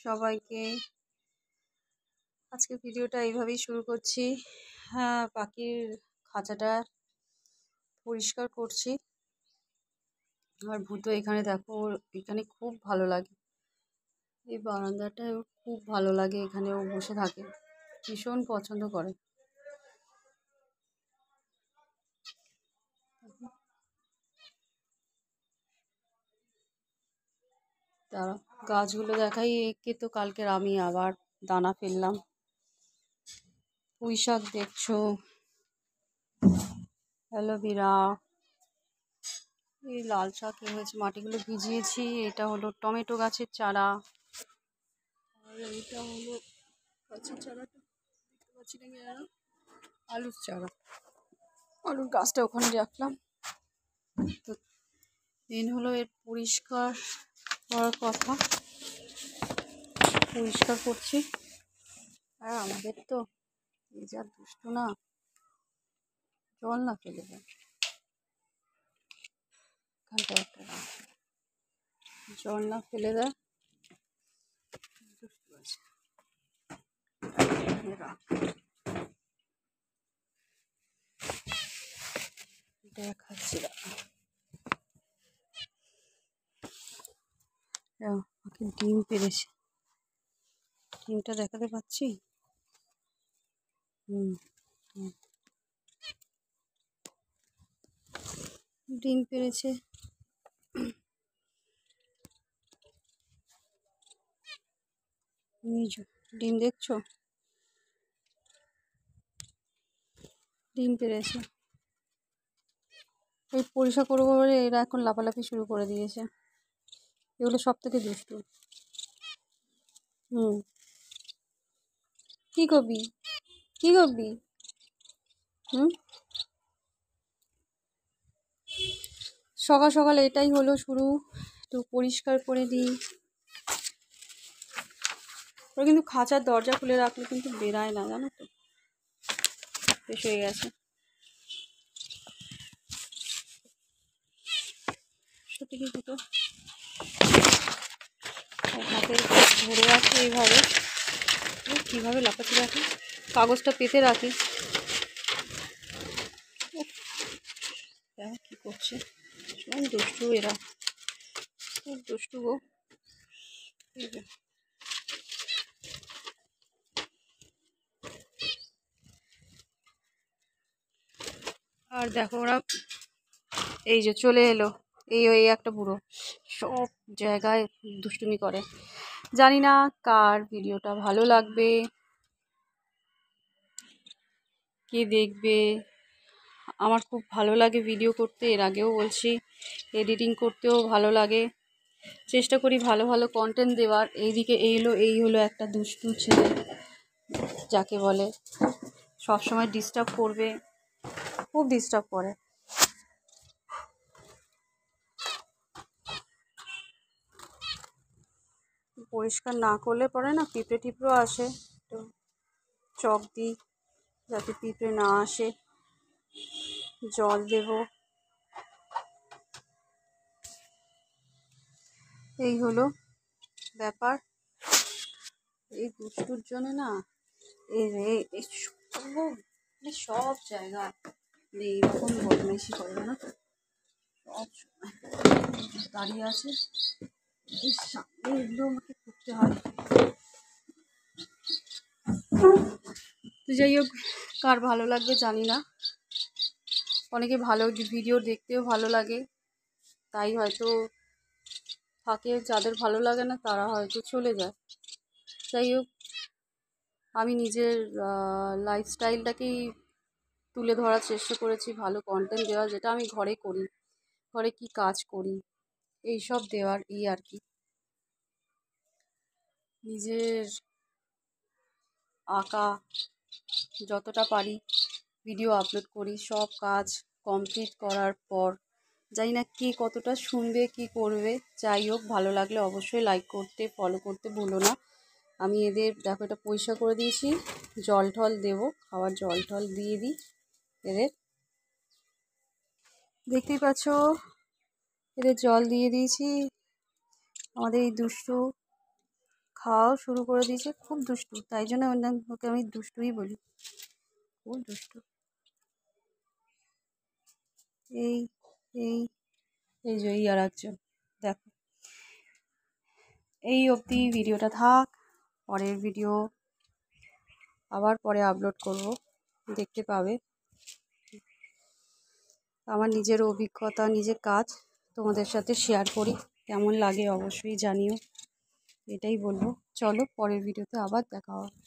সবাইকে। আজকে ভিডিওটা এইভাবেই শুরু করছি। হ্যাঁ, পাখির খাঁচাটা পরিষ্কার করছি। আর ভূতো এখানে দেখো, এখানে খুব ভালো লাগে, এই বারান্দাটায় ওর খুব ভালো লাগে, এখানে ও বসে থাকে, ভীষণ পছন্দ করে। তারা গাছগুলো দেখাই, একে তো কালকের আমি আবার দানা ফেললাম। পুঁই শাক দেখছো, অ্যালোভেরা, এই লাল শাক হয়েছে, মাটিগুলো ভিজিয়েছি। এটা হলো টমেটো গাছের চারা, আর এইটা হলো গাছের চারাটা দেখতে পাচ্ছি না, আলুর চারা, আলুর গাছটা ওখানে রাখলাম। তো মেন হলো এর পরিষ্কার করার কথা, পরিষ্কার করছি। আর আমাদের তো এই যা দুষ্ট না, জল না ফেলে দেয়, এখানটা একটা জল না ফেলে দেয়, দুষ্টু আছে। দেখাচ্ছি, পাখি ডিম পেড়েছে, ডিমটা দেখাতে পাচ্ছি। ডিম পেড়েছে, ডিম দেখছো, ডিম পেড়েছে। এই পরিষ্কার করবো বলে এরা এখন লাফালাফি শুরু করে দিয়েছে। এগুলো সব থেকে দুষ্টু। কি করবি, কি করবি? সকাল সকাল এটাই হলো শুরু, একটু পরিষ্কার করে দিই। ওরা কিন্তু খাঁচার দরজা খুলে রাখলে কিন্তু বেরায় না, জানো তো, বেশ হয়ে গেছে। সত্যি কি দুটো হাতে ধরে রাখি এইভাবে, কীভাবে লাফাতে রাখি, কাগজটা পেতে রাখি। কি করছে, ভীষণ দুষ্টু এরা, খুব দুষ্টু গো। আর দেখো ওরা এই যে চলে এলো, এই একটা বুড়ো সব জায়গায় দুষ্টুমি করে। জানি না কার ভিডিওটা ভালো লাগবে, কে দেখবে। আমার খুব ভালো লাগে ভিডিও করতে, এর আগেও বলছি, এডিটিং করতেও ভালো লাগে, চেষ্টা করি ভালো ভালো কন্টেন্ট দেওয়ার। এইদিকে এই হলো একটা দুষ্টু ছেলে, যাকে বলে সবসময় ডিস্টার্ব করবে, খুব ডিস্টার্ব করে। পরিষ্কার না করলে পরে না পিঁপড়ে টিপড়েও আসে, তো চক দিই যাতে পিঁপড়ে না আসে, জল দেব। এই হলো ব্যাপার। এই দুষ্টুর জন্য না এই সব জায়গায় এইরকম বদমাইশি করে না, সব সময় দাঁড়িয়ে আছে, এই সামনে এগুলো আমাকে করতে হয়। তো যাই হোক, কার ভালো লাগবে জানি না, অনেকে ভালো ভিডিও দেখতেও ভালো লাগে, তাই হয়তো থাকে, যাদের ভালো লাগে না তারা হয়তো চলে যায়। যাই হোক, আমি নিজের লাইফস্টাইলটাকেই তুলে ধরার চেষ্টা করেছি, ভালো কন্টেন্ট দেওয়ার, যেটা আমি ঘরে করি, ঘরে কি কাজ করি এই সব দেওয়ার, এই আর কি। নিজের আঁকা যতটা পারি ভিডিও আপলোড করি, সব কাজ কমপ্লিট করার পর জানি না কে কতটা শুনবে, কি করবে। যাই হোক, ভালো লাগলে অবশ্যই লাইক করতে, ফলো করতে ভুলো না। আমি এদের দেখো এটা পরিষ্কার করে দিয়েছি, জল টল দেবো, খাওয়ার জল টল দিয়ে দিই এদের, দেখতেই পাচ্ছ এদের জল দিয়ে দিয়েছি। আমাদের এই দুষ্টু খাওয়াও শুরু করে দিয়েছে, খুব দুষ্টু, তাই জন্য ওকে আমি দুষ্টুই বলি, খুব দুষ্টু। এই এই এই যে এই আর একজন, দেখো। এই অবধি ভিডিওটা থাক, পরের ভিডিও আবার পরে আপলোড করব, দেখতে পাবে। আমার নিজের অভিজ্ঞতা, নিজের কাজ তোমাদের সাথে শেয়ার করি, কেমন লাগে অবশ্যই জানিও, এটাই বলবো। চলো পরের ভিডিওতে আবার দেখা হবে।